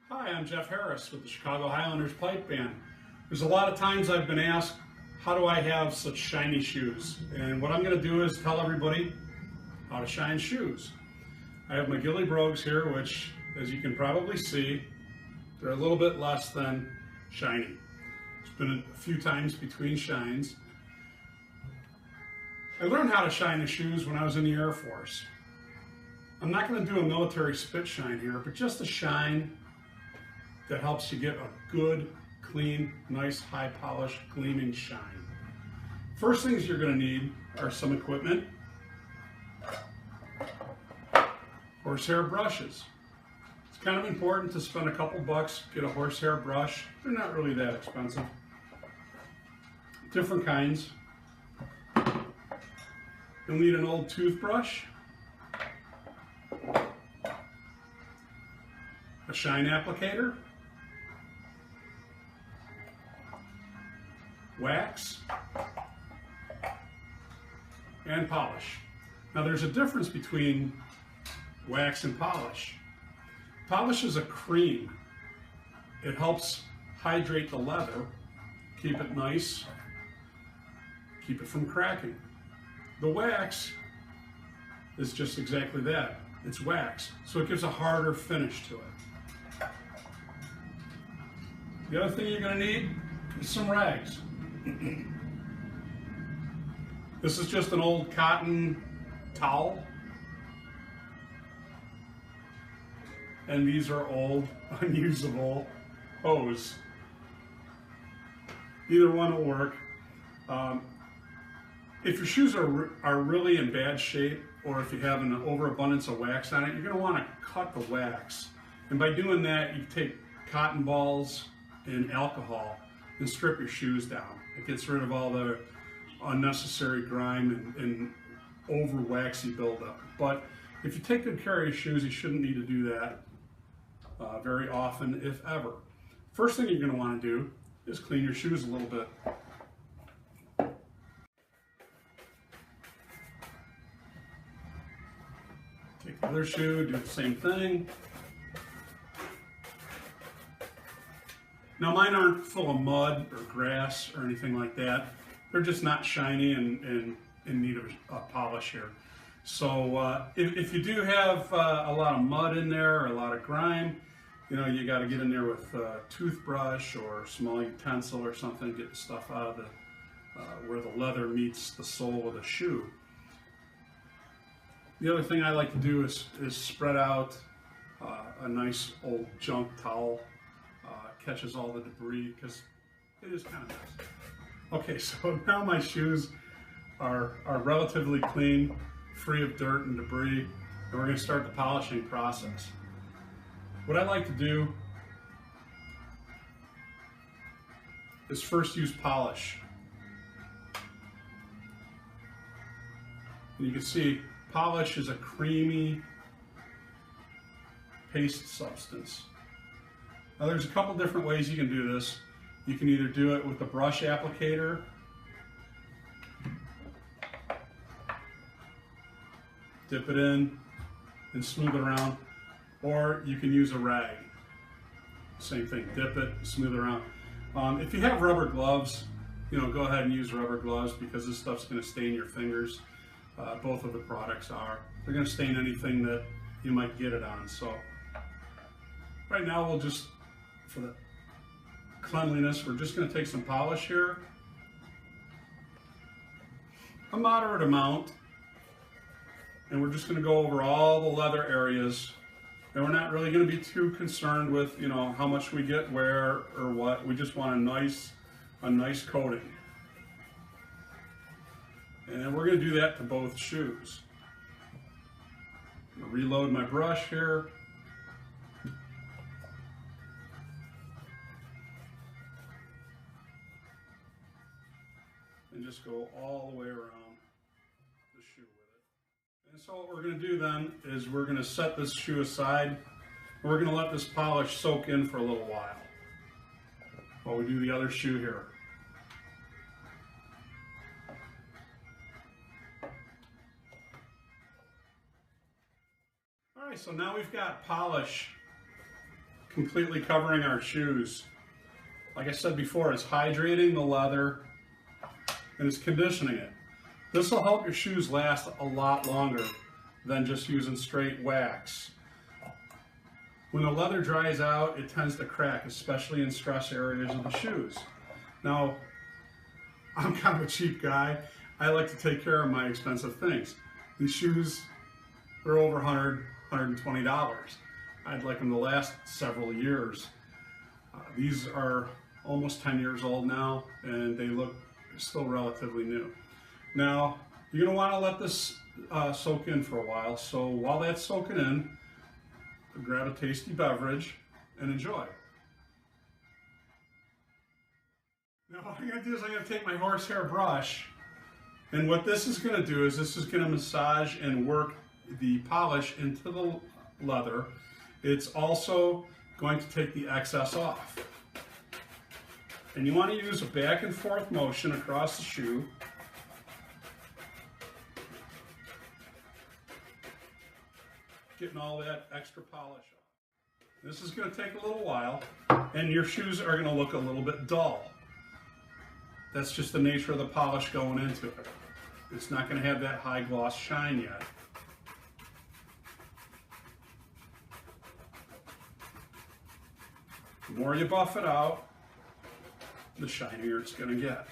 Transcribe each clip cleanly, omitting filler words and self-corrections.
Hi, I'm Jeff Harris with the Chicago Highlanders Pipe Band. There's a lot of times I've been asked, how do I have such shiny shoes? And what I'm going to do is tell everybody how to shine shoes. I have my Ghillie brogues here, which, as you can probably see, they're a little bit less than shiny. It's been a few times between shines. I learned how to shine the shoes when I was in the Air Force. I'm not going to do a military spit shine here, but just a shine that helps you get a good, clean, nice, high polished, gleaming shine. First things you're going to need are some equipment. Horsehair brushes. It's kind of important to spend a couple bucks, get a horsehair brush. They're not really that expensive. Different kinds. You'll need an old toothbrush, a shine applicator, wax, and polish. Now there's a difference between wax and polish. Polish is a cream. It helps hydrate the leather, keep it nice, keep it from cracking. The wax is just exactly that. It's wax, so it gives a harder finish to it. The other thing you're going to need is some rags. This is just an old cotton towel, and these are old, unusable hose. Either one will work. If your shoes are really in bad shape, or if you have an overabundance of wax on it, you're going to want to cut the wax. And by doing that, you take cotton balls and alcohol and strip your shoes down. It gets rid of all the unnecessary grime and over waxy buildup. But if you take good care of your shoes, you shouldn't need to do that very often, if ever. First thing you're going to want to do is clean your shoes a little bit. Take the other shoe, do the same thing. Now mine aren't full of mud or grass or anything like that. They're just not shiny and in need of a polish here. So if you do have a lot of mud in there or a lot of grime, you know, you got to get in there with a toothbrush or a small utensil or something, get the stuff out of the where the leather meets the sole of the shoe. The other thing I like to do is spread out a nice old junk towel. Catches all the debris because it is kind of messy. Okay, so now my shoes are relatively clean, free of dirt and debris, and we're going to start the polishing process. What I like to do is first use polish. And you can see polish is a creamy paste substance. Now there's a couple different ways you can do this. You can either do it with the brush applicator, dip it in and smooth it around, or you can use a rag. Same thing, dip it, smooth it around. If you have rubber gloves, you know, go ahead and use rubber gloves because this stuff's going to stain your fingers. Both of the products are. They're going to stain anything that you might get it on. So right now we'll just, for the cleanliness, we're just going to take some polish here, a moderate amount, and we're just going to go over all the leather areas, and we're not really going to be too concerned with, you know, how much we get where or what. We just want a nice coating, and then we're going to do that to both shoes. I'm going to reload my brush here. And just go all the way around the shoe with it. And so what we're going to do then is we're going to set this shoe aside, and we're going to let this polish soak in for a little while we do the other shoe here. All right, so now we've got polish completely covering our shoes. Like I said before, it's hydrating the leather and it's conditioning it. This will help your shoes last a lot longer than just using straight wax. When the leather dries out, it tends to crack, especially in stress areas of the shoes. Now, I'm kind of a cheap guy. I like to take care of my expensive things. These shoes are over $100, $120. I'd like them to last several years. These are almost 10 years old now, and they look still relatively new. Now, you're gonna wanna let this soak in for a while, so while that's soaking in, grab a tasty beverage and enjoy. Now what I'm gonna do is I'm gonna take my horsehair brush, and what this is gonna do is this is gonna massage and work the polish into the leather. It's also going to take the excess off. And you want to use a back and forth motion across the shoe. Getting all that extra polish off. This is going to take a little while, and your shoes are going to look a little bit dull. That's just the nature of the polish going into it. It's not going to have that high gloss shine yet. The more you buff it out, the shinier it's going to get.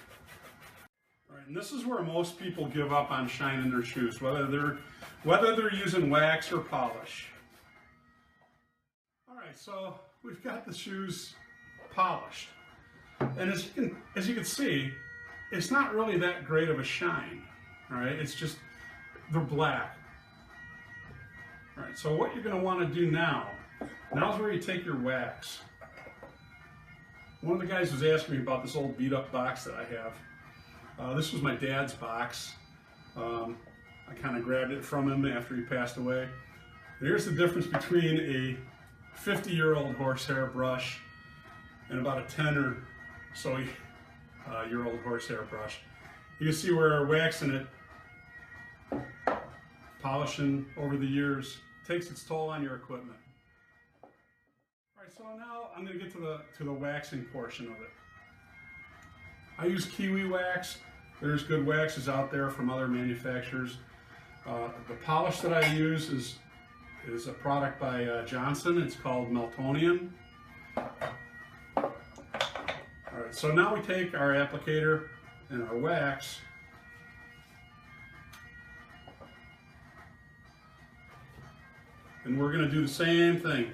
All right, and this is where most people give up on shining their shoes, whether they're using wax or polish. All right, so we've got the shoes polished, and as you can see, it's not really that great of a shine. All right, it's just they're black. All right, so what you're going to want to do now is where you take your wax. One of the guys was asking me about this old beat up box that I have. This was my dad's box. I kind of grabbed it from him after he passed away. And here's the difference between a 50-year-old horsehair brush and about a 10 or so year old horsehair brush. You can see where waxing it, polishing over the years, takes its toll on your equipment. So now I'm going to get to the waxing portion of it. I use kiwi wax. There's good waxes out there from other manufacturers. The polish that I use is a product by Johnson. It's called Meltonian. All right, so now we take our applicator and our wax, and we're going to do the same thing.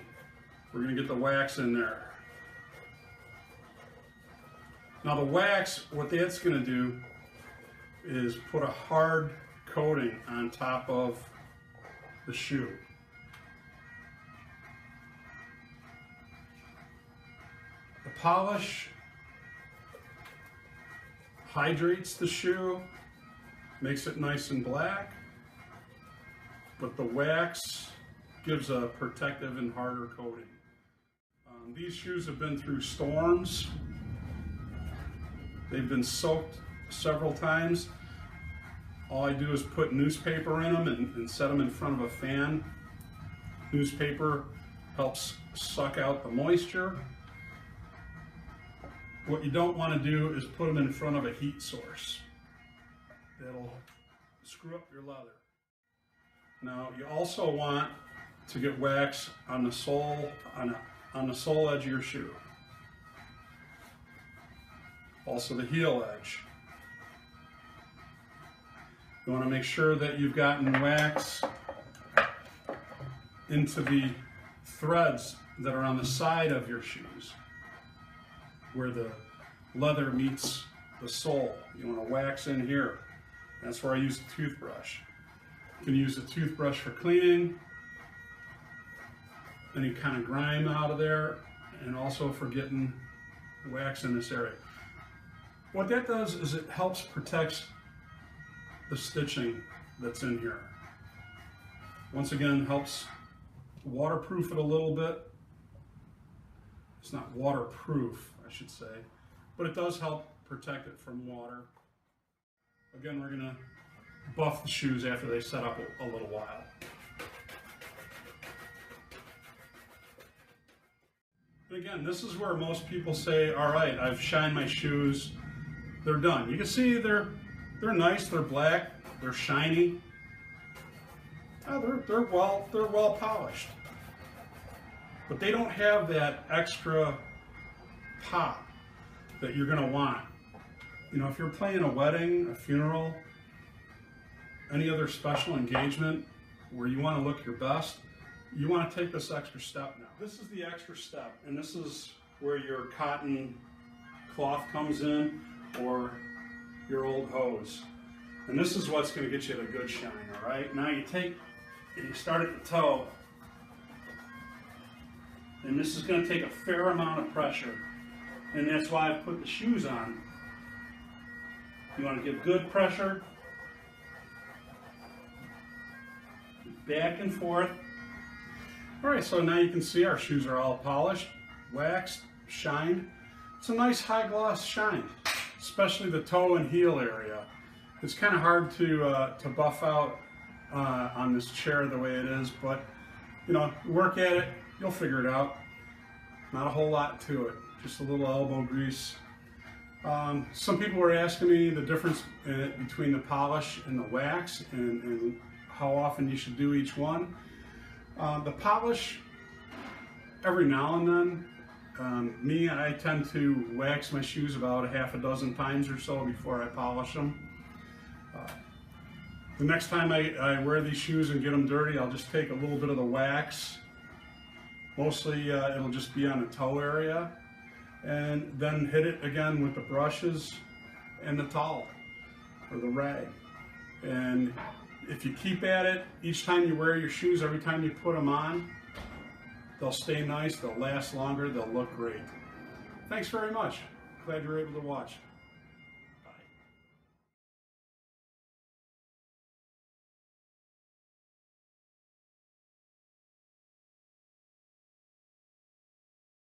We're going to get the wax in there. Now the wax, what that's going to do is put a hard coating on top of the shoe. The polish hydrates the shoe, makes it nice and black, but the wax gives a protective and harder coating. These shoes have been through storms. They've been soaked several times. All I do is put newspaper in them and set them in front of a fan. Newspaper helps suck out the moisture. What you don't want to do is put them in front of a heat source. That'll screw up your leather. Now you also want to get wax on the sole, on the sole edge of your shoe. Also the heel edge. You want to make sure that you've gotten wax into the threads that are on the side of your shoes, where the leather meets the sole. You want to wax in here. That's where I use the toothbrush. You can use the toothbrush for cleaning, any kind of grime out of there, and also for getting wax in this area. What that does is it helps protect the stitching that's in here. Once again, helps waterproof it a little bit. It's not waterproof, I should say, but it does help protect it from water. Again, we're going to buff the shoes after they set up a little while. And again, this is where most people say, all right, I've shined my shoes, they're done. You can see they're nice, they're black, they're shiny. They're well polished. But they don't have that extra pop that you're gonna want. You know, if you're playing a wedding, a funeral, any other special engagement where you want to look your best, you want to take this extra step now. This is the extra step, and this is where your cotton cloth comes in, or your old hose. And this is what's going to get you a good shine, all right? Now you take, and you start at the toe, and this is going to take a fair amount of pressure, and that's why I put the shoes on. You want to give good pressure, back and forth. All right, so now you can see our shoes are all polished, waxed, shined. It's a nice high gloss shine, especially the toe and heel area. It's kind of hard to buff out on this chair the way it is, but you know, work at it, you'll figure it out. Not a whole lot to it, just a little elbow grease. Some people were asking me the difference between the polish and the wax, and how often you should do each one. The polish, every now and then. I tend to wax my shoes about a half a dozen times or so before I polish them. The next time I wear these shoes and get them dirty, I'll just take a little bit of the wax. Mostly it'll just be on the toe area, and then hit it again with the brushes and the towel or the rag. And if you keep at it, each time you wear your shoes, every time you put them on, they'll stay nice, they'll last longer, they'll look great. Thanks very much. Glad you were able to watch.